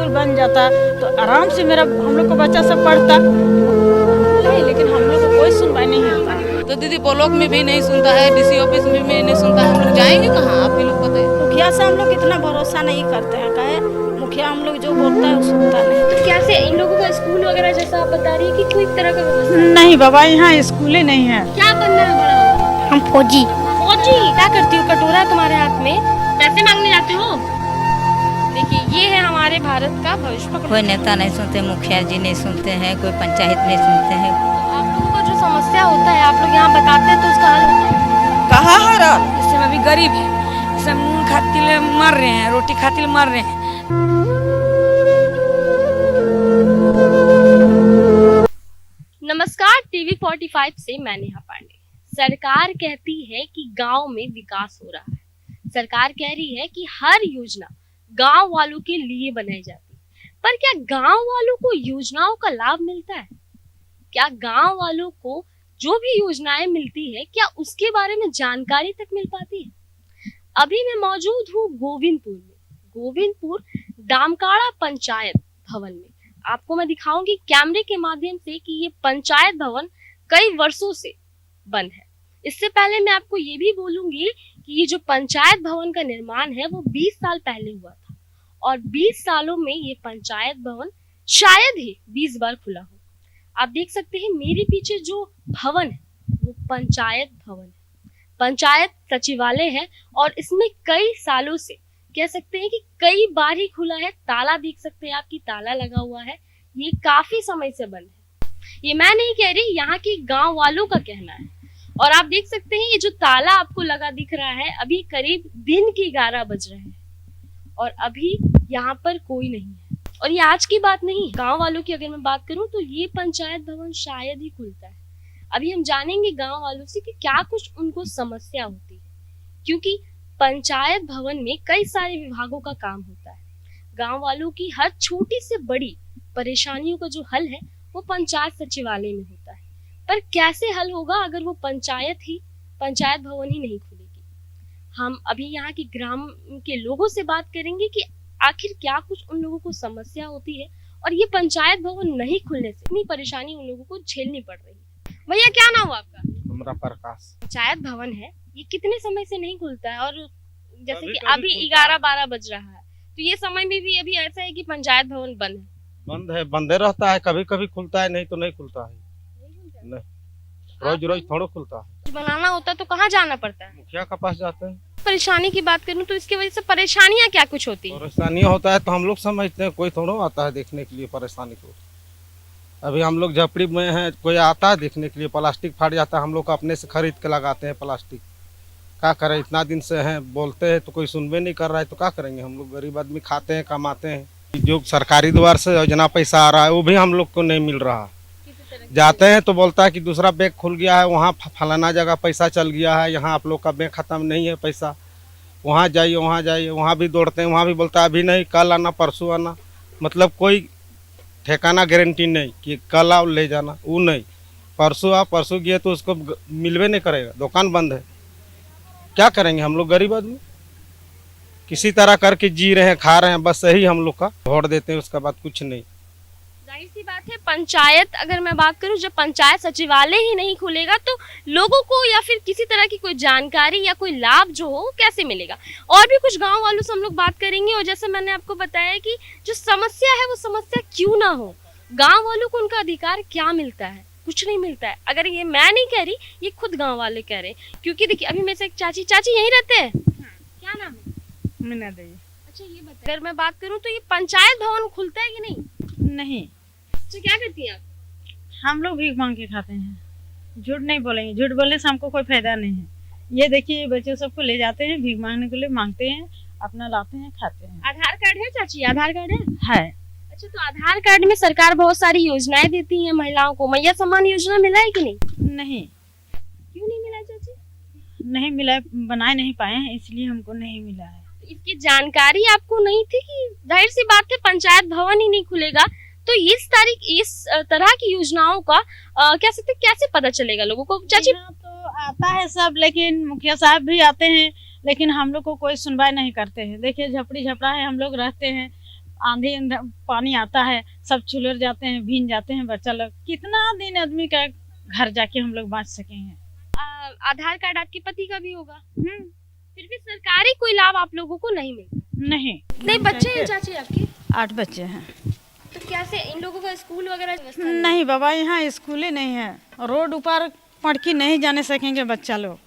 School बन जाता तो आराम से हम लोग का बच्चा सब पढ़ता नहीं, लेकिन हम लोग को कोई सुनवाई नहीं होता। तो दीदी ब्लॉक में भी नहीं सुनता है, डीसी ऑफिस में भी नहीं सुनता है, हम लोग जाएंगे कहाँ? आप ही लोग बताइए। मुखिया से हम लोग इतना भरोसा नहीं करते हैं, कहे मुखिया हम लोग जो बोलता है वो सुनता नहीं। तो कैसे इन लोगों का स्कूल वगैरह जैसा आप बता रही है कि कोई तरह का व्यवस्था नहीं बाबा, यहाँ स्कूल ही नहीं है। क्या बनना है बड़ा? हम फौजी। फौजी? क्या करती हो? कटोरा है तुम्हारे हाथ में, पैसे मांगने जाते हो? देखिए ये है हमारे भारत का भविष्य। कोई नेता नहीं सुनते, मुखिया जी नहीं सुनते हैं, कोई पंचायत नहीं सुनते हैं। आप लोगों का जो समस्या होता है आप लोग यहाँ बताते हैं तो उसका हल होता है? कहाँ है रहा? इस समय अभी गरीब है, इस समय नून खातिर मर रहे हैं, रोटी खातिर मर रहे हैं। नमस्कार, टीवी 45 से मैं नेहा पांडे। सरकार कहती है कि गांव में विकास हो रहा है। सरकार कह रही है कि हर योजना गांव वालों के लिए बनाई जाती है, पर क्या गांव वालों को योजनाओं का लाभ मिलता है? क्या गांव वालों को जो भी योजनाएं मिलती है क्या उसके बारे में जानकारी तक मिल पाती है? अभी मैं मौजूद हूँ गोविंदपुर दामकाड़ा पंचायत भवन में। आपको मैं दिखाऊंगी कैमरे के माध्यम से कि ये पंचायत भवन कई वर्षों से बंद है। इससे पहले मैं आपको ये भी बोलूंगी कि ये जो पंचायत भवन का निर्माण है वो 20 साल पहले हुआ था और 20 सालों में ये पंचायत भवन शायद ही 20 बार खुला हो। आप देख सकते हैं मेरे पीछे जो भवन है वो पंचायत भवन है, पंचायत सचिवालय है और इसमें कई सालों से कह सकते हैं कि कई बार ही खुला है। ताला देख सकते हैं आप कि ताला लगा हुआ है, ये काफी समय से बंद है। ये मैं नहीं कह रही, यहाँ के गांव वालों का कहना है। और आप देख सकते हैं ये जो ताला आपको लगा दिख रहा है, अभी करीब दिन के 11 बज रहे हैं और अभी यहाँ पर कोई नहीं है। और ये आज की बात नहीं, गांव वालों की अगर मैं बात करूं तो ये पंचायत भवन शायद ही खुलता है। अभी हम जानेंगे गांव वालों से कि क्या कुछ उनको समस्या होती है, क्योंकि पंचायत भवन में कई सारे विभागों का काम होता है। गांव वालों की हर छोटी से बड़ी परेशानियों का जो हल है वो पंचायत सचिवालय में होता है। पर कैसे हल होगा अगर वो पंचायत भवन ही नहीं खुलेगी? हम अभी यहाँ के ग्राम के लोगों से बात करेंगे कि आखिर क्या कुछ उन लोगों को समस्या होती है और ये पंचायत भवन नहीं खुलने से इतनी परेशानी उन लोगों को झेलनी पड़ रही है। भैया क्या नाम हुआ आपका? हमरा प्रकाश। पंचायत भवन है, ये कितने समय से नहीं खुलता है? और जैसे कि अभी 11-12 बज रहा है तो ये समय में भी अभी ऐसा है कि पंचायत भवन बंद है? बंदे रहता है, कभी कभी खुलता है, नहीं तो नहीं खुलता है। नहीं, रोज रोज थोड़ा खुलता है। बनाना होता है तो कहाँ जाना पड़ता है? मुखिया के पास जाते हैं। परेशानी की बात करूँ तो इसकी वजह से परेशानियाँ क्या कुछ होती है? परेशानी होता है तो हम लोग समझते हैं, कोई थोड़ा आता है देखने के लिए परेशानी को। अभी हम लोग झपड़ी में हैं, कोई आता है देखने के लिए, प्लास्टिक फाट जाता है, हम लोग अपने से खरीद के लगाते हैं प्लास्टिक। क्या करें, इतना दिन से हैं, बोलते हैं तो कोई सुनबे नहीं कर रहा है, तो क्या करेंगे? हम लोग गरीब आदमी खाते हैं, कमाते हैं। जो सरकारी द्वार से योजना पैसा आ रहा है वो भी हम लोग को नहीं मिल रहा। जाते हैं तो बोलता है कि दूसरा बैंक खुल गया है, वहाँ फलाना जगह पैसा चल गया है, यहाँ आप लोग का बैंक खत्म नहीं है पैसा, वहाँ जाइए वहाँ भी दौड़ते हैं, वहाँ भी बोलता है अभी नहीं, कल आना, परसों आना। मतलब कोई ठिकाना गारंटी नहीं कि कल आओ ले जाना, वो नहीं। परसों गए तो उसको मिलवे नहीं करेगा, दुकान बंद है। क्या करेंगे हम लोग गरीब आदमी? किसी तरह करके जी रहे हैं, खा रहे हैं, बस यही हम लोग का। वोट देते हैं, उसके बाद कुछ नहीं। जाहिर सी बात है, पंचायत अगर मैं बात करूं, जब पंचायत सचिवालय ही नहीं खुलेगा तो लोगों को या फिर किसी तरह की कोई जानकारी या कोई लाभ जो हो कैसे मिलेगा? और भी कुछ गांव वालों से हम लोग बात करेंगे। और जैसे मैंने आपको बताया कि जो समस्या है वो समस्या क्यों ना हो, गाँव वालों को उनका अधिकार क्या मिलता है? कुछ नहीं मिलता है। अगर ये मैं नहीं कह रही, ये खुद गाँव वाले कह रहे हैं। क्योंकि देखिए अभी मेरे से एक चाची यहीं रहते हैं, क्या नाम है? मीना देवी। अच्छा ये बताइए, अगर मैं बात करूं तो ये पंचायत भवन खुलता है कि नहीं? नहीं। अच्छा क्या करती हैं आप? हम लोग भीख मांग के खाते हैं, झूठ नहीं बोलेंगे, झूठ बोलने से हमको कोई फायदा नहीं है। ये देखिए बच्चे सबको ले जाते हैं भीख मांगने के लिए, मांगते हैं, अपना लाते हैं, खाते हैं। आधार कार्ड है चाची? आधार कार्ड है। अच्छा, तो आधार कार्ड में सरकार बहुत सारी योजनाएं देती है महिलाओं को। मैया सम्मान योजना मिला है कि नहीं? नहीं। क्यों नहीं मिला चाची? नहीं मिला, बनाए नहीं पाए हैं, इसलिए हमको नहीं मिला है। इसकी जानकारी आपको नहीं थी कि जाहिर सी बात है पंचायत भवन ही नहीं खुलेगा तो इस तरह की योजनाओं का कैसे पता चलेगा लोगों को? चाची तो आता है सब, लेकिन मुखिया साहब भी आते हैं, लेकिन हम लोग को कोई सुनवाई नहीं करते हैं। देखिए झपड़ी झपड़ा है, हम लोग रहते हैं, आंधी पानी आता है, सब चुलर जाते हैं, भीग जाते हैं बच्चा लोग। कितना दिन आदमी का घर जाके हम लोग बच सके हैं। आधार कार्ड आपके पति का भी होगा, फिर भी सरकारी कोई लाभ आप लोगों को नहीं मिलता? नहीं। नहीं बच्चे हैं चाची आपके? 8 बच्चे हैं। तो कैसे इन लोगों का स्कूल वगैरह व्यवस्था नहीं बाबा, यहाँ स्कूल ही नहीं है। रोड ऊपर पढ़ नहीं जाने सकेंगे बच्चा लोग।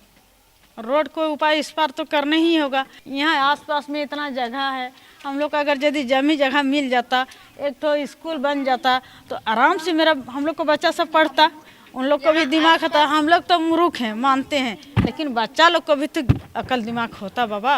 रोड को उपाय इस पार तो करना ही होगा। यहाँ आसपास में इतना जगह है, हम लोग का अगर यदि जमी जगह मिल जाता, एक तो स्कूल बन जाता तो आराम से हम लोग को बच्चा सब पढ़ता। उन लोग को भी दिमाग होता। हम लोग तो मूर्ख हैं मानते हैं, लेकिन बच्चा लोग को भी तो अकल दिमाग होता बाबा।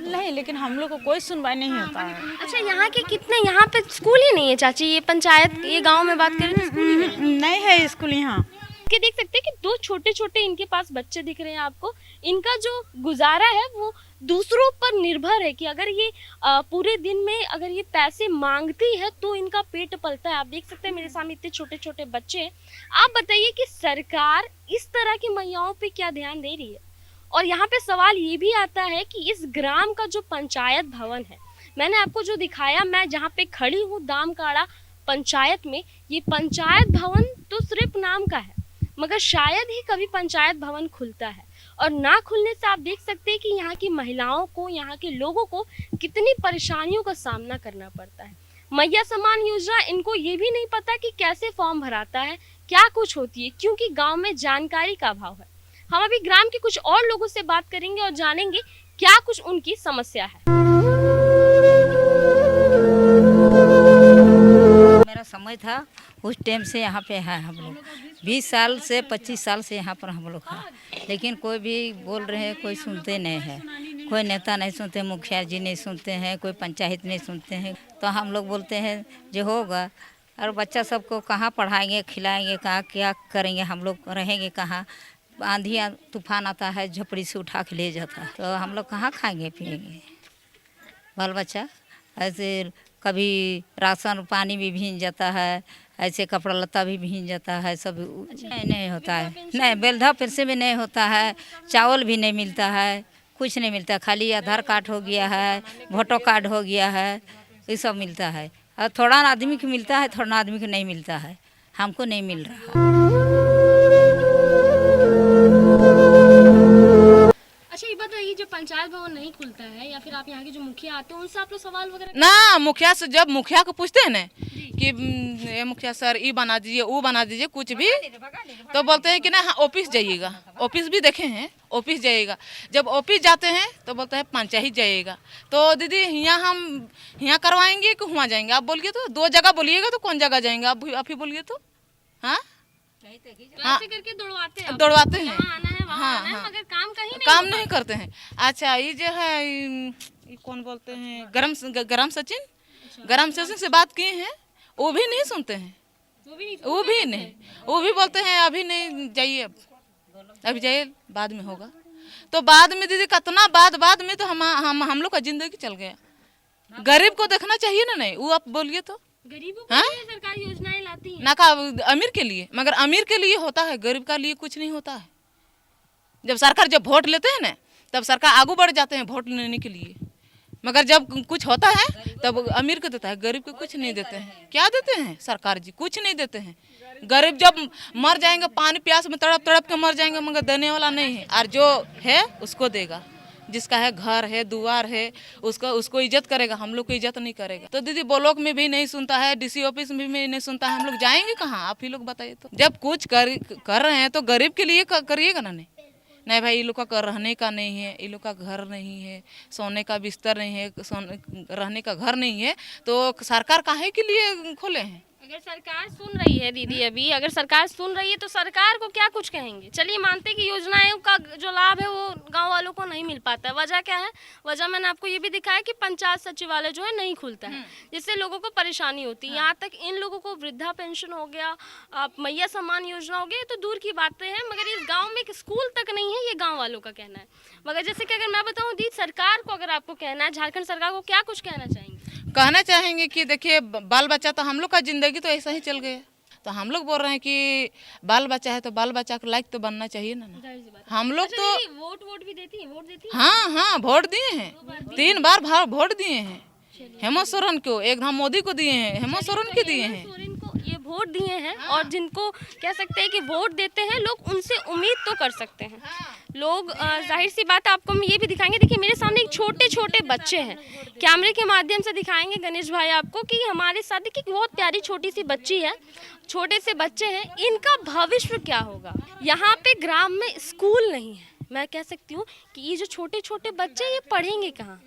नहीं, लेकिन हम लोग को कोई सुनवाई नहीं होता है। अच्छा, यहाँ के कितने, यहाँ पे स्कूल ही नहीं है चाची? ये पंचायत, ये गांव में बात करें तो स्कूल ही नहीं है स्कूल यहाँ। के देख सकते हैं कि 2 छोटे छोटे इनके पास बच्चे दिख रहे हैं आपको। इनका जो गुजारा है वो दूसरों पर निर्भर है कि अगर ये पूरे दिन में अगर ये पैसे मांगती है तो इनका पेट पलता है। आप देख सकते हैं मेरे सामने इतने छोटे छोटे बच्चे हैं। आप बताइए कि सरकार इस तरह की महिलाओं पे क्या ध्यान दे रही है? और यहाँ पे सवाल ये भी आता है कि इस ग्राम का जो पंचायत भवन है, मैंने आपको जो दिखाया, मैं जहाँ पे खड़ी हूँ दामकाड़ा पंचायत में, ये पंचायत भवन तो सिर्फ नाम का है, मगर शायद ही कभी पंचायत भवन खुलता है। और ना खुलने से आप देख सकते हैं कि यहाँ की महिलाओं को, यहाँ के लोगों को कितनी परेशानियों का सामना करना पड़ता है। मैया सम्मान योजना, इनको ये भी नहीं पता कि कैसे फॉर्म भराता है, क्या कुछ होती है, क्योंकि गांव में जानकारी का अभाव है। हम अभी ग्राम के कुछ और लोगों से बात करेंगे और जानेंगे क्या कुछ उनकी समस्या है। मेरा समय था उस टाइम से यहाँ पे है हम लोग, 20 साल से 25 साल से यहाँ पर हम लोग हैं, लेकिन कोई भी बोल रहे हैं, कोई सुनते नहीं है, कोई नेता नहीं सुनते, मुखिया जी नहीं सुनते हैं, कोई पंचायत नहीं सुनते हैं। तो हम लोग बोलते हैं जो होगा, और बच्चा सबको कहाँ पढ़ाएंगे, खिलाएंगे, कहाँ क्या करेंगे, हम लोग रहेंगे कहाँ? आंधी तूफान आता है, झपड़ी से उठा के ले जाता है, तो हम लोग कहाँ खाएंगे पिएंगे? बाल बच्चा ऐसे कभी राशन पानी भी भीग जाता है, ऐसे कपड़ा लत्ता भी भीग जाता है, सब नहीं होता है। नहीं, वृद्धा पेंशन भी नहीं होता है, चावल भी नहीं मिलता है, कुछ नहीं मिलता। खाली आधार कार्ड हो गया है, वोटर कार्ड हो गया है, ये सब मिलता है। और थोड़ा आदमी को मिलता है, थोड़ा आदमी को नहीं मिलता है। हमको नहीं मिल रहा है। अच्छा, ये बताइए, जो पंचायत भवन नहीं खुलता है या फिर आप यहाँ के जो मुखिया आते हैं उनसे आप लोग सवाल वगैरह ना, मुखिया से जब मुखिया को पूछते हैं ना कि ये मुखिया सर ये बना दीजिए, वो बना दीजिए, कुछ भी, तो बोलते हैं कि ना हाँ ऑफिस जाइएगा। ऑफिस भी देखे हैं, ऑफिस जाइएगा। जब ऑफिस जाते हैं तो बोलते हैं पंचायत जाइएगा। तो दीदी यहाँ हम यहाँ करवाएंगे कि वहाँ जाएंगे? आप बोलिए तो, 2 जगह बोलिएगा तो कौन जगह जाएंगे? आप ही बोलिए तो। हाँ, ऐसे करके दौड़वाते हैं, दौड़वाते हैं। आना है वहाँ हाँ, आना है, हाँ। मगर काम नहीं करते हैं। अच्छा, ये जो है ये कौन बोलते हैं, गरम सचिन से बात किए हैं, वो भी नहीं सुनते हैं। वो भी बोलते हैं अभी नहीं जाइए, अभी जाइए, बाद में होगा। तो बाद में दीदी कितना बाद में तो हम लोग का जिंदगी चल गया। गरीब को देखना चाहिए ना? नहीं, वो आप बोलिए तो। गरीबों के लिए सरकार योजनाएं लाती है ना का अमीर के लिए, मगर अमीर के लिए होता है, गरीब का लिए कुछ नहीं होता है। जब वोट लेते हैं ना, तब सरकार आगू बढ़ जाते हैं वोट लेने के लिए, मगर जब कुछ होता है तब अमीर को देता है, गरीब को कुछ नहीं देते हैं। क्या देते हैं सरकार जी? कुछ नहीं देते हैं। गरीब जब मर जाएंगे, पानी प्यास में तड़प तड़प के मर जाएंगे, मगर देने वाला नहीं है। और जो है उसको देगा, जिसका है घर है, दुआर है, उसको इज्जत करेगा, हम लोग को इज्जत नहीं करेगा। तो दीदी ब्लॉक में भी नहीं सुनता है, डीसी ऑफिस में भी नहीं सुनता है, हम लोग जाएंगे कहाँ? आप ही लोग बताइए तो। जब कुछ कर रहे हैं तो गरीब के लिए करिएगा ना। नहीं भाई, ये लोग का रहने का नहीं है, ये लोग का घर नहीं है, सोने का बिस्तर नहीं है, रहने का घर नहीं है, तो सरकार काहे के लिए खोले हैं? अगर सरकार सुन रही है दीदी, अभी अगर सरकार सुन रही है तो सरकार को क्या कुछ कहेंगे? चलिए मानते कि योजनाओं का जो लाभ है वो गांव वालों को नहीं मिल पाता है। वजह क्या है? वजह मैंने आपको ये भी दिखाया कि पंचायत सचिवालय जो है नहीं खुलता है, जिससे लोगों को परेशानी होती है। यहाँ तक इन लोगों को वृद्धा पेंशन हो गया, मैया सम्मान योजना हो गई, तो दूर की बातें हैं, मगर इस गाँव में एक स्कूल तक नहीं है, ये गाँव वालों का कहना है। मगर जैसे कि अगर मैं बताऊँ दी, सरकार को अगर आपको कहना है, झारखंड सरकार को क्या कुछ कहना चाहेंगे? कहना चाहेंगे कि देखिए, बाल बच्चा तो हम लोग का जिंदगी तो ऐसा ही चल गया, तो हम लोग बोल रहे हैं कि बाल बच्चा है तो बाल बच्चा का लायक तो बनना चाहिए ना। हम लोग तो वोट भी देती है, वोट देती है। हाँ, वोट दिए हैं, 3 बार वोट दिए हैं, हेमंत सोरेन को, एक हम मोदी को दिए हैं, हेमंत सोरेन के दिए हैं। सोरेन को ये वोट दिए हैं और जिनको कह सकते हैं कि वोट देते हैं लोग, उनसे उम्मीद तो कर सकते हैं लोग। जाहिर सी बात है, आपको हम ये भी दिखाएंगे। देखिए मेरे सामने एक छोटे छोटे बच्चे हैं, कैमरे के माध्यम से दिखाएंगे गणेश भाई आपको कि हमारे साथ देखिए बहुत प्यारी छोटी सी बच्ची है, छोटे से बच्चे हैं, इनका भविष्य क्या होगा। यहाँ पे ग्राम में स्कूल नहीं है, मैं कह सकती हूँ कि ये जो छोटे छोटे बच्चे ये पढ़ेंगे कहाँ।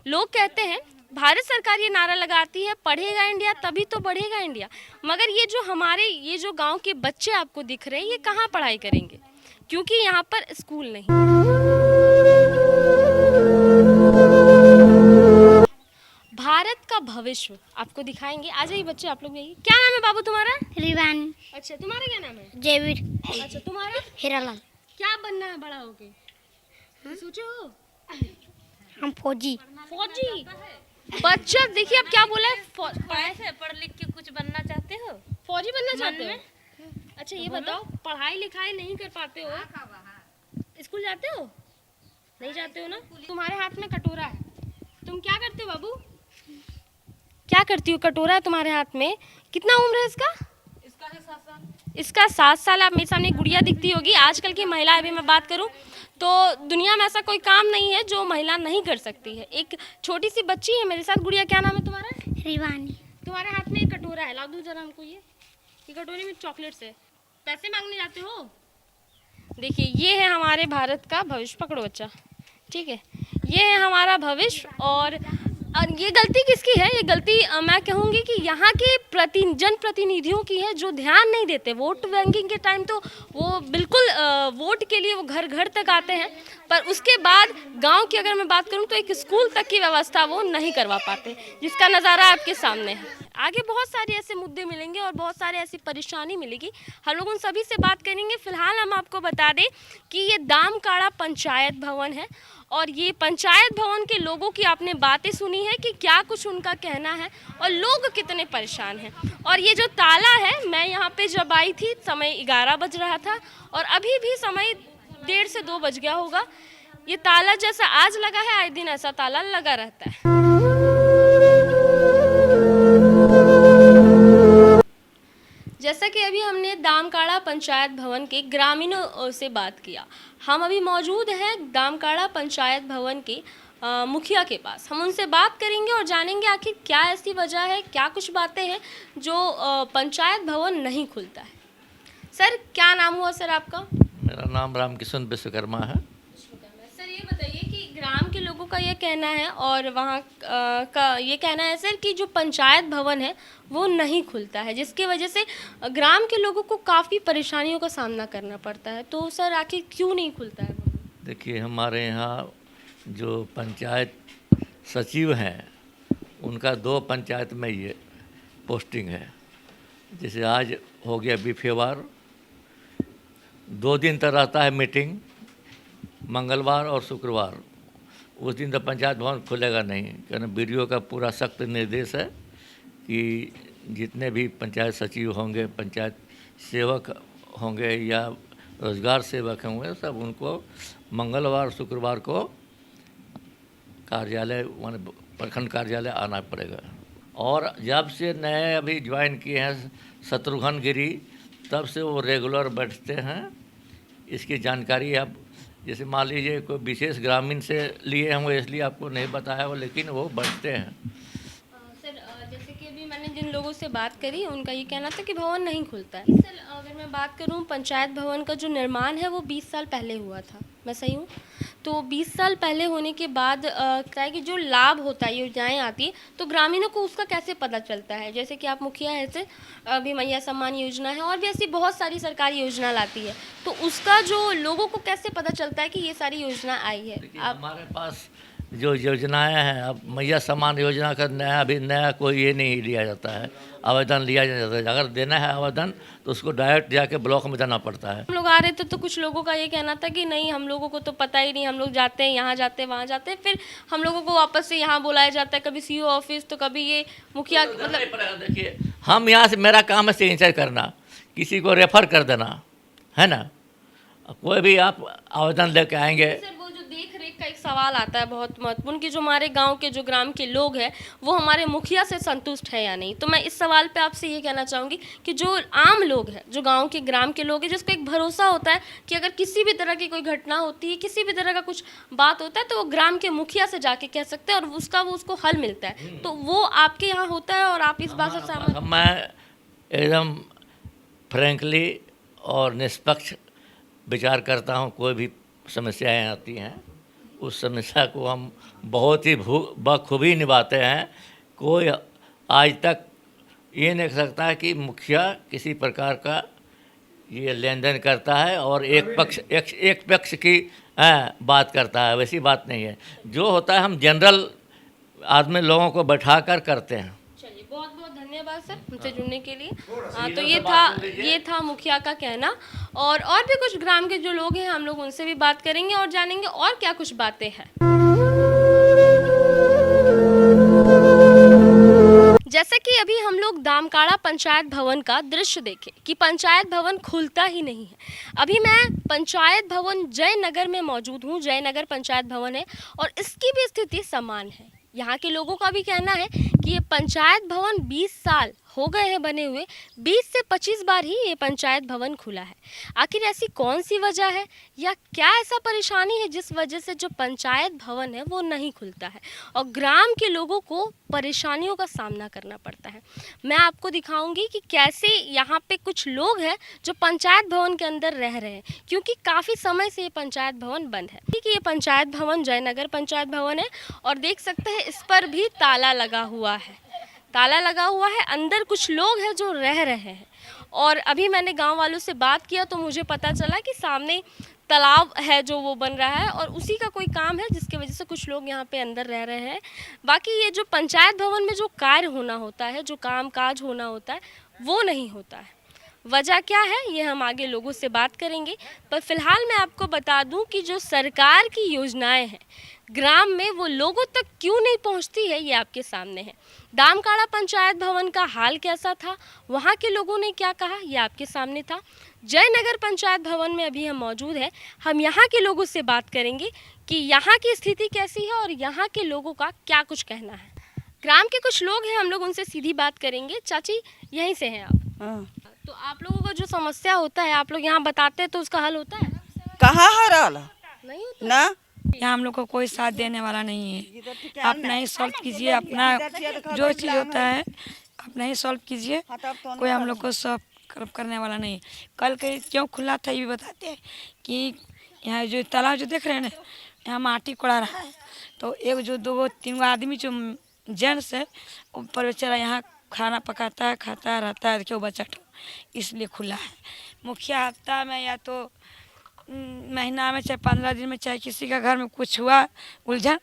लोग कहते हैं भारत सरकार ये नारा लगाती है पढ़ेगा इंडिया तभी तो बढ़ेगा इंडिया, मगर ये जो हमारे ये जो गांव के बच्चे आपको दिख रहे हैं ये कहाँ पढ़ाई करेंगे, क्योंकि यहाँ पर स्कूल नहीं। भारत का भविष्य आपको दिखाएंगे। आ जाइए बच्चे, आप लोग यही। क्या नाम है बाबू तुम्हारा? रिवानी। अच्छा, तुम्हारा क्या नाम है? जेविर। अच्छा, तुम्हारा? हीरालाल। क्या बनना है बड़ा होके? सोचो हो? हम फौजी। फौजी। बच्चा देखिए अब क्या बोला है, पढ़ लिख के कुछ बनना चाहते हो? फौजी बनना चाहते हो? अच्छा ये बताओ, पढ़ाई लिखाई नहीं कर पाते हो, स्कूल जाते हो? नहीं जाते हो ना। तुम्हारे हाथ में कटोरा है, तुम क्या करते हो बाबू? क्या करती हो? कटोरा है तुम्हारे हाथ में, कितना उम्र है इसका? इसका 7 साल। आप मेरे सामने एक गुड़िया दिखती होगी। आजकल की महिला, अभी मैं बात करूं तो दुनिया में ऐसा कोई काम नहीं है जो महिला नहीं कर सकती है। एक छोटी सी बच्ची है मेरे साथ। गुड़िया क्या नाम है तुम्हारा? रिवानी। तुम्हारे हाथ में एक कटोरा है, ला दो जरा हमको। ये कटोरे में चॉकलेट्स है, पैसे मांगने जाते हो? देखिए ये है हमारे भारत का भविष्य। पकड़ो बच्चा, ठीक है, ये है हमारा भविष्य। और ये गलती किसकी है? ये गलती मैं कहूँगी कि यहाँ के जनप्रतिनिधियों की है, जो ध्यान नहीं देते। वोट बैंकिंग के टाइम तो वो बिल्कुल वोट के लिए वो घर घर तक आते हैं, पर उसके बाद गांव की अगर मैं बात करूं तो एक स्कूल तक की व्यवस्था वो नहीं करवा पाते, जिसका नज़ारा आपके सामने है। आगे बहुत सारे ऐसे मुद्दे मिलेंगे और बहुत सारे ऐसी परेशानी मिलेगी, हम लोग उन सभी से बात करेंगे। फिलहाल हम आपको बता दें कि ये दामकाड़ा पंचायत भवन है और ये पंचायत भवन के लोगों की आपने बातें सुनी है कि क्या कुछ उनका कहना है और लोग कितने परेशान हैं। और ये जो ताला है, मैं यहाँ पे जब आई थी समय 11 बज रहा था और अभी भी समय 1:30 से 2 बज गया होगा। ये ताला जैसा आज लगा है, आए दिन ऐसा ताला लगा रहता है। जैसा कि अभी हमने दामकाड़ा पंचायत भवन के ग्रामीणों से बात किया, हम अभी मौजूद हैं दामकाड़ा पंचायत भवन के मुखिया के पास। हम उनसे बात करेंगे और जानेंगे आखिर क्या ऐसी वजह है, क्या कुछ बातें हैं जो पंचायत भवन नहीं खुलता है। सर क्या नाम हुआ सर आपका? मेरा नाम रामकिशन विश्वकर्मा है। सर ये बताइए कि ग्राम के लोगों का ये कहना है और वहाँ का ये कहना है सर कि जो पंचायत भवन है वो नहीं खुलता है, जिसकी वजह से ग्राम के लोगों को काफ़ी परेशानियों का सामना करना पड़ता है। तो सर आखिर क्यों नहीं खुलता है? देखिए हमारे यहाँ जो पंचायत सचिव हैं उनका 2 पंचायत में ये पोस्टिंग है। जैसे आज हो गया बीफेवार, 2 दिन तक रहता है मीटिंग, मंगलवार और शुक्रवार। उस दिन तो पंचायत भवन खुलेगा नहीं, क्योंकि बीडीओ का पूरा सख्त निर्देश है कि जितने भी पंचायत सचिव होंगे, पंचायत सेवक होंगे या रोजगार सेवक होंगे, सब उनको मंगलवार शुक्रवार को कार्यालय माने प्रखंड कार्यालय आना पड़ेगा। और जब से नए अभी ज्वाइन किए हैं शत्रुघ्न गिरी, तब से वो रेगुलर बैठते हैं। इसकी जानकारी आप जैसे मान लीजिए कोई विशेष ग्रामीण से लिए होंगे, इसलिए आपको नहीं बताया हो, लेकिन वो बैठते हैं। सर जैसे कि अभी मैंने जिन लोगों से बात करी उनका ये कहना था कि भवन नहीं खुलता है। सर अगर मैं बात करूं, पंचायत भवन का जो निर्माण है वो 20 साल पहले हुआ था, मैं सही हूँ? तो 20 साल पहले होने के बाद क्या है कि जो लाभ होता है, योजनाएं आती है, तो ग्रामीणों को उसका कैसे पता चलता है? जैसे कि आप मुखिया हैं, ऐसे अभी मैया सम्मान योजना है और भी ऐसी बहुत सारी सरकारी योजना लाती है, तो उसका जो लोगों को कैसे पता चलता है कि ये सारी योजना आई है? आप हमारे पास जो योजनाएं हैं, अब मैया सम्मान योजना का नया कोई ये नहीं लिया जाता है, आवेदन लिया जाता है। अगर देना है आवेदन तो उसको डायरेक्ट जाके ब्लॉक में देना पड़ता है। हम लोग आ रहे थे तो कुछ लोगों का ये कहना था कि नहीं, हम लोगों को तो पता ही नहीं, हम लोग जाते हैं यहाँ जाते हैं वहाँ जाते हैं, फिर हम लोगों को वापस से यहाँ बुलाया जाता है, कभी सीओ ऑफिस तो कभी ये मुखिया। मतलब देखिए हम यहाँ से, मेरा काम है सिग्नेचर करना, किसी को रेफर कर देना, है ना। कोई भी आप आवेदन लेके आएंगे, सर वो जो देख रेख का एक सवाल आता है बहुत महत्वपूर्ण कि जो हमारे गांव के जो ग्राम के लोग हैं वो हमारे मुखिया से संतुष्ट है या नहीं। तो मैं इस सवाल पे आपसे ये कहना चाहूँगी कि जो आम लोग हैं, जो गांव के ग्राम के लोग हैं, जिसको एक भरोसा होता है कि अगर किसी भी तरह की कोई घटना होती है, किसी भी तरह का कुछ बात होता है तो वो ग्राम के मुखिया से जाके कह सकते हैं और उसको हल मिलता है, तो वो आपके यहाँ होता है और आप इस बात से सहमत हैं? मैं एकदम फ्रैंकली और निष्पक्ष विचार करता हूँ। कोई भी समस्याएं आती हैं उस समस्या को हम बहुत ही बखूबी निभाते हैं। कोई आज तक ये नहीं कह सकता है कि मुखिया किसी प्रकार का ये लेन देन करता है और एक पक्ष की बात करता है, वैसी बात नहीं है। जो होता है हम जनरल आदमी लोगों को बैठा कर करते हैं। चलिए, बहुत बहुत धन्यवाद सर हमसे जुड़ने के लिए। तो ये था मुखिया का कहना। और भी कुछ ग्राम के जो लोग हैं हम लोग उनसे भी बात करेंगे और जानेंगे और क्या कुछ बातें हैं। जैसे कि अभी हम लोग दामकाड़ा पंचायत भवन का दृश्य देखे कि पंचायत भवन खुलता ही नहीं है। अभी मैं पंचायत भवन जयनगर में मौजूद हूँ। जयनगर पंचायत भवन है और इसकी भी स्थिति समान है। यहाँ के लोगों का भी कहना है कि ये पंचायत भवन 20 साल हो गए हैं बने हुए, 20 से 25 बार ही ये पंचायत भवन खुला है। आखिर ऐसी कौन सी वजह है या क्या ऐसा परेशानी है जिस वजह से जो पंचायत भवन है वो नहीं खुलता है और ग्राम के लोगों को परेशानियों का सामना करना पड़ता है। मैं आपको दिखाऊंगी कि कैसे यहाँ पे कुछ लोग हैं जो पंचायत भवन के अंदर रह रहे हैं, क्योंकि काफ़ी समय से ये पंचायत भवन बंद है। ठीक है, ये पंचायत भवन जयनगर पंचायत भवन है और देख सकते हैं इस पर भी ताला लगा हुआ है। ताला लगा हुआ है, अंदर कुछ लोग हैं जो रह रहे हैं। और अभी मैंने गांव वालों से बात किया तो मुझे पता चला कि सामने तालाब है जो वो बन रहा है और उसी का कोई काम है जिसकी वजह से कुछ लोग यहाँ पे अंदर रह रहे हैं। बाकी ये जो पंचायत भवन में जो कार्य होना होता है, जो काम काज होना होता है, वो नहीं होता है। वजह क्या है ये हम आगे लोगों से बात करेंगे, पर फिलहाल मैं आपको बता दूं कि जो सरकार की योजनाएं हैं ग्राम में वो लोगों तक क्यों नहीं पहुंचती है, ये आपके सामने है। दामकाड़ा पंचायत भवन का हाल कैसा था, वहां के लोगों ने क्या कहा, ये आपके सामने था। जयनगर पंचायत भवन में अभी हम मौजूद हैं, हम यहाँ के लोगों से बात करेंगे कि यहाँ की स्थिति कैसी है और यहाँ के लोगों का क्या कुछ कहना है। ग्राम के कुछ लोग हैं, हम लोग उनसे सीधी बात करेंगे। चाची यहीं से हैं आप? हाँ। तो आप लोगों का जो समस्या होता है आप लोग यहाँ बताते हैं तो उसका हल होता है? कहाँ हरल नहीं होता ना, यहाँ हम लोग को कोई साथ देने वाला नहीं है। अपना ही सॉल्व कीजिए, अपना जो चीज़ होता है अपना ही सॉल्व कीजिए, कोई हम लोग को सॉल्व करने वाला नहीं। कल के क्यों खुला था ये भी बताते हैं कि यहाँ जो तालाब जो देख रहे हैं ना, यहाँ माटी कोड़ा रहा है तो एक जो 2-3 आदमी जो जेंट्स है ऊपर बेचारा यहाँ खाना पकाता है, खाता रहता है, क्यों बचत हो, इसलिए खुला है। मुखिया हफ्ता में या तो महीना में चाहे 15 दिन में चाहे किसी का घर में कुछ हुआ उलझन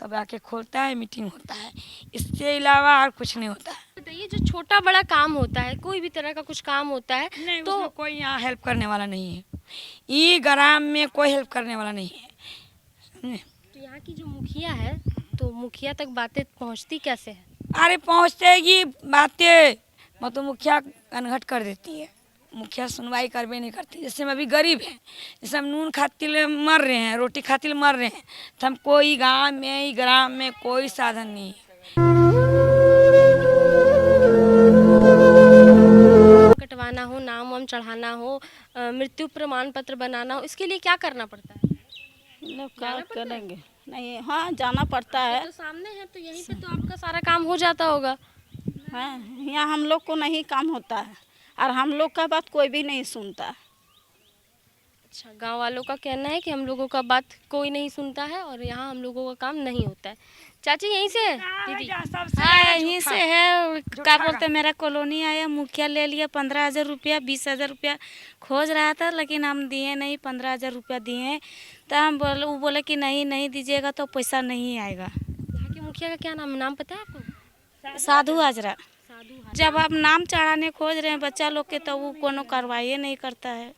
तब आके खोलता है, मीटिंग होता है, इसके अलावा और कुछ नहीं होता है। बताइए, जो छोटा बड़ा काम होता है, कोई भी तरह का कुछ काम होता है नहीं, तो उसमें कोई यहाँ हेल्प करने वाला नहीं है। ये ग्राम में कोई हेल्प करने वाला नहीं है। तो यहाँ की जो मुखिया है तो मुखिया तक बातें पहुँचती कैसे है? अरे पहुँचतेगी बातें मतलब मुखिया अनघट कर देती है। मुखिया सुनवाई करबे नहीं करती। जैसे हम अभी गरीब हैं, जैसे हम नून खातिर मर रहे हैं, रोटी खातिर मर रहे हैं, तो हम कोई गांव में ग्राम में कोई साधन नहीं है। कटवाना हो, नाम वाम चढ़ाना हो, मृत्यु प्रमाण पत्र बनाना हो, इसके लिए क्या करना पड़ता है? लोग क्या करेंगे? नहीं, हाँ जाना पड़ता है। तो सामने है तो यहीं पे तो आपका सारा काम हो जाता होगा। हाँ, यहाँ हम लोग को नहीं काम होता है और हम लोग का बात कोई भी नहीं सुनता। अच्छा, गांव वालों का कहना है कि हम लोगों का बात कोई नहीं सुनता है और यहाँ हम लोगों का काम नहीं होता है। चाची यहीं से है दीदी? हाँ यहीं से है। क्या बोलते, मेरा कॉलोनी आया, मुखिया ले लिया 15,000 रुपया, 20,000 रुपया खोज रहा था लेकिन हम दिए नहीं। 15,000 रुपया दिए तो हम वो बोले कि नहीं दीजिएगा तो पैसा नहीं आएगा। यहाँ के मुखिया का क्या नाम पता है आपको? साधु हाजरा। जब आप नाम चढ़ाने खोज रहे हैं बच्चा लोग के तो वो कोनो कार्रवाई नहीं करता है,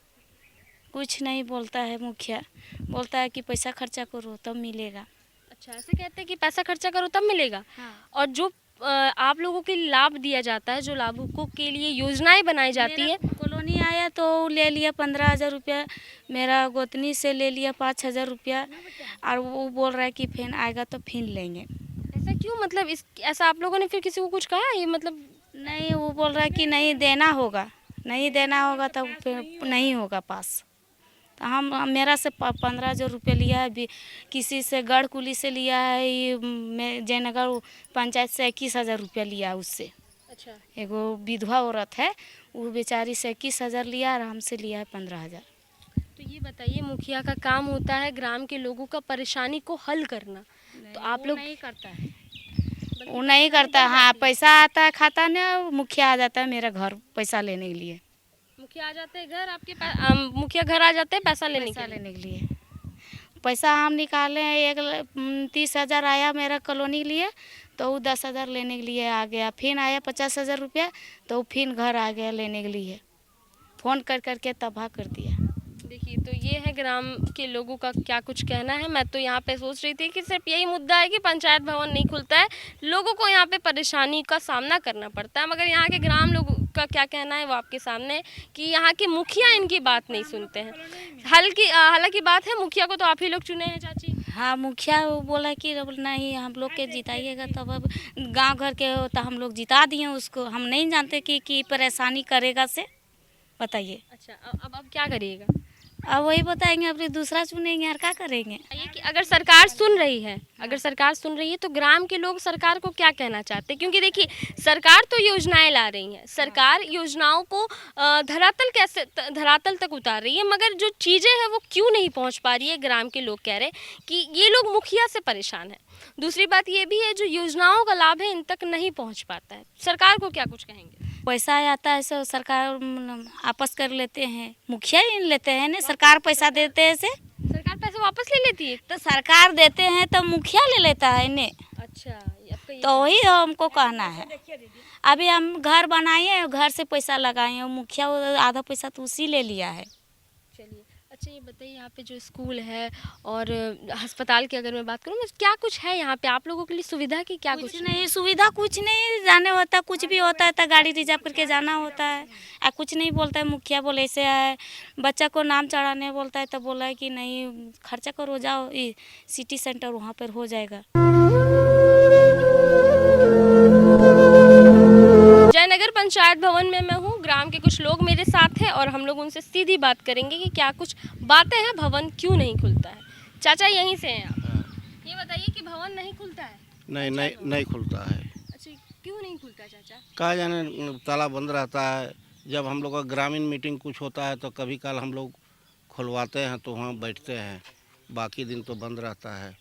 कुछ नहीं बोलता है। मुखिया बोलता है कि पैसा खर्चा करो तब मिलेगा। अच्छा, ऐसे कहते हैं कि पैसा खर्चा करो तब मिलेगा। हाँ। और जो आप लोगों के लाभ दिया जाता है, जो लाभुकों के लिए योजनाएं बनाई जाती है, कॉलोनी आया तो ले लिया 15,000 रुपया, मेरा गोतनी से ले लिया 5,000 रुपया, और वो बोल रहा है कि फिर आएगा तो फिर लेंगे। ऐसा क्यों, मतलब इस ऐसा आप लोगों ने फिर किसी को कुछ कहा ये मतलब? नहीं, वो बोल रहा है कि नहीं देना होगा, नहीं देना होगा तो फिर नहीं होगा पास। तो हम मेरा से 15,000 रुपये लिया है, किसी से गढ़ कुली से लिया है, ये जयनगर पंचायत से 21,000 रुपया लिया है उससे। अच्छा, एगो विधवा औरत है, वो बेचारी से 21,000 लिया और हमसे लिया है 15,000। तो ये बताइए, मुखिया का काम होता है ग्राम के लोगों का परेशानी को हल करना, तो आप लोग नहीं करता है, वो नहीं करता। हाँ, पैसा आता है खाता में, मुखिया आ जाता है मेरा घर पैसा लेने के लिए। मुखिया आ जाते हैं घर आपके पास, मुखिया घर आ जाते हैं पैसा लेने के लिए। पैसा हम निकाले, 30,000 आया मेरा कॉलोनी के लिए, तो वो 10,000 लेने के लिए आ गया। फिर आया 50,000 रुपया, तो फिर घर आ गया लेने के लिए। फ़ोन कर करके तबाह कर दिया। देखिए, तो ये है ग्राम के लोगों का क्या कुछ कहना है। मैं तो यहाँ पे सोच रही थी कि सिर्फ यही मुद्दा है कि पंचायत भवन नहीं खुलता है, लोगों को यहाँ पे परेशानी का सामना करना पड़ता है, मगर यहाँ के ग्राम लोगों का क्या कहना है वो आपके सामने है कि यहाँ के मुखिया इनकी बात नहीं सुनते हैं। हालांकि बात है, मुखिया को तो आप ही लोग चुने हैं चाची। हाँ, मुखिया वो बोला कि नहीं हम लोग के जिताइएगा, तब अब गांव घर के हो तो हम लोग जिता दिए उसको। हम नहीं जानते कि परेशानी करेगा से, बताइए। अच्छा, अब क्या करिएगा? अब वही बताएंगे, अपने दूसरा चुनेंगे और क्या करेंगे। ये कि अगर सरकार सुन रही है, अगर सरकार सुन रही है तो ग्राम के लोग सरकार को क्या कहना चाहते हैं? क्योंकि देखिए, सरकार तो योजनाएं ला रही है, सरकार योजनाओं को धरातल तक उतार रही है, मगर जो चीज़ें हैं वो क्यों नहीं पहुंच पा रही है, ग्राम के लोग कह रहे हैं कि ये लोग मुखिया से परेशान है। दूसरी बात ये भी है, जो योजनाओं का लाभ है इन तक नहीं पहुँच पाता है। सरकार को क्या कुछ कहेंगे? पैसा आता है सो सरकार आपस कर लेते हैं, मुखिया ही लेते हैं ना, सरकार पैसा देते हैं से। सरकार पैसे वापस ले लेती है? तो सरकार देते हैं तो मुखिया ले लेता है ने। अच्छा, तो वही हमको कहना है। अभी हम घर बनाए, घर से पैसा लगाए, मुखिया आधा पैसा तो उसी ले लिया है। चलिए, अच्छा ये बताइए, यहाँ पे जो स्कूल है और अस्पताल की अगर मैं बात करूँ, क्या कुछ है यहाँ पे आप लोगों के लिए सुविधा की? क्या कुछ नहीं, सुविधा कुछ नहीं, जाने होता कुछ भी होता है तो गाड़ी रिजर्व करके जाना होता है। कुछ नहीं बोलता है मुखिया, बोले ऐसे है, बच्चा को नाम चढ़ाने बोलता है तो बोला है कि नहीं खर्चा करो, जाओ सिटी सेंटर वहाँ पर हो जाएगा। जयनगर पंचायत भवन में मैं हूँ, ग्राम के कुछ लोग मेरे साथ हैं और हम लोग उनसे सीधी बात करेंगे कि क्या कुछ बातें हैं, भवन क्यों नहीं खुलता है। चाचा यहीं से हैं आप, ये बताइए कि भवन नहीं खुलता है? नहीं खुलता है। अच्छा, क्यों नहीं खुलता है चाचा? कहा जाने, ताला बंद रहता है। जब हम लोग का ग्रामीण मीटिंग कुछ होता है तो कभी काल हम लोग खुलवाते हैं तो वहाँ बैठते हैं, बाकी दिन तो बंद रहता है।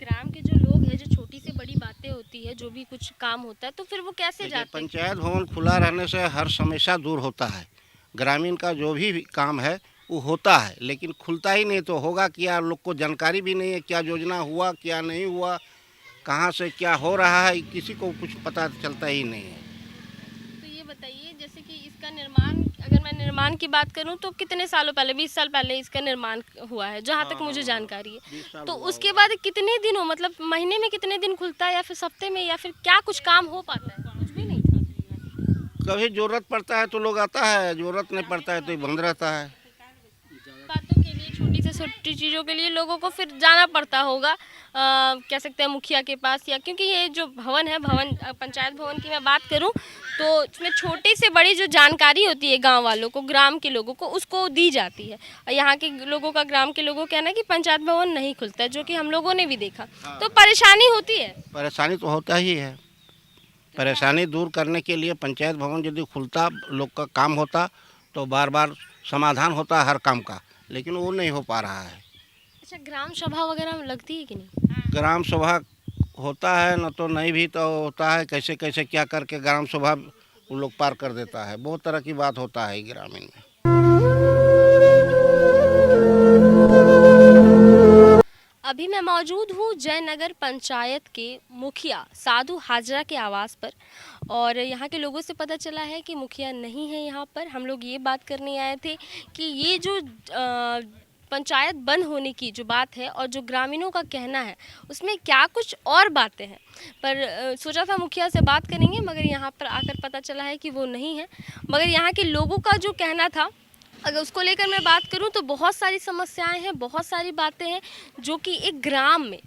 ग्राम के जो लोग हैं, जो छोटी से बड़ी बातें होती है, जो भी कुछ काम होता है, तो फिर वो कैसे जाते हैं? पंचायत भवन खुला रहने से हर समस्या दूर होता है। ग्रामीण का जो भी काम है वो होता है, लेकिन खुलता ही नहीं तो होगा क्या? लोग को जानकारी भी नहीं है क्या योजना हुआ क्या नहीं हुआ, कहाँ से क्या हो रहा है, किसी को कुछ पता चलता ही नहीं है। तो ये बताइए, जैसे कि इसका निर्माण, अगर मैं निर्माण की बात करूं तो कितने सालों पहले, 20 साल पहले इसका निर्माण हुआ है जहां तक मुझे जानकारी है। तो उसके बाद कितने दिनों, मतलब महीने में कितने दिन खुलता है, या फिर हफ्ते में, या फिर क्या कुछ काम हो पाता है? कुछ भी नहीं था। कभी जरूरत पड़ता है तो लोग आता है, जरूरत नहीं पड़ता है तो बंद रहता है। बातों के लिए, छोटी से छोटी चीज़ों के लिए लोगों को फिर जाना पड़ता होगा, कह सकते हैं मुखिया के पास, या क्योंकि ये जो भवन है, भवन पंचायत भवन की मैं बात करूं तो इसमें छोटी से बड़ी जो जानकारी होती है गांव वालों को, ग्राम के लोगों को, उसको दी जाती है। और यहाँ के लोगों का, ग्राम के लोगों का कहना है कि पंचायत भवन नहीं खुलता है, जो कि हम लोगों ने भी देखा। तो परेशानी होती है? परेशानी तो होता ही है। परेशानी दूर करने के लिए पंचायत भवन यदि खुलता, लोग का काम होता तो बार बार समाधान होता हर काम का, लेकिन वो नहीं हो पा रहा है। अच्छा, ग्राम सभा वगैरह लगती है कि नहीं? ग्राम सभा होता है न, तो नहीं भी तो होता है, कैसे कैसे क्या करके ग्राम सभा वो लोग पार कर देता है। बहुत तरह की बात होता है ग्रामीण में। अभी मैं मौजूद हूँ जयनगर पंचायत के मुखिया साधु हाजरा के आवास पर, और यहाँ के लोगों से पता चला है कि मुखिया नहीं है यहाँ पर। हम लोग ये बात करने आए थे कि ये जो पंचायत बंद होने की जो बात है और जो ग्रामीणों का कहना है उसमें क्या कुछ और बातें हैं। पर सोचा था मुखिया से बात करेंगे, मगर यहाँ पर आकर पता चला है कि वो नहीं है। मगर यहाँ के लोगों का जो कहना था, अगर उसको लेकर मैं बात करूं तो बहुत सारी समस्याएं हैं, बहुत सारी बातें हैं जो कि एक ग्राम में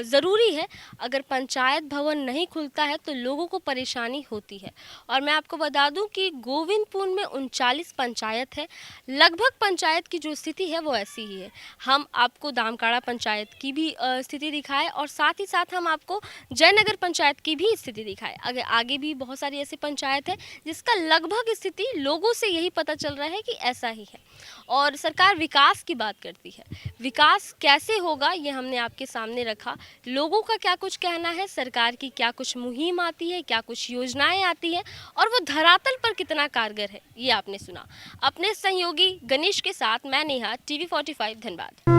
ज़रूरी है। अगर पंचायत भवन नहीं खुलता है तो लोगों को परेशानी होती है। और मैं आपको बता दूं कि गोविंदपुर में 39 पंचायत है। लगभग पंचायत की जो स्थिति है वो ऐसी ही है। हम आपको दामकाड़ा पंचायत की भी स्थिति दिखाए और साथ ही साथ हम आपको जयनगर पंचायत की भी स्थिति दिखाए। अगर आगे भी बहुत सारी ऐसी पंचायत है जिसका लगभग स्थिति लोगों से यही पता चल रहा है कि ऐसा ही है। और सरकार विकास की बात करती है, विकास कैसे होगा ये हमने आपके सामने रखा। लोगों का क्या कुछ कहना है, सरकार की क्या कुछ मुहिम आती है, क्या कुछ योजनाएं आती है और वो धरातल पर कितना कारगर है, ये आपने सुना। अपने सहयोगी गणेश के साथ मैं नेहा, TV45 धनबाद।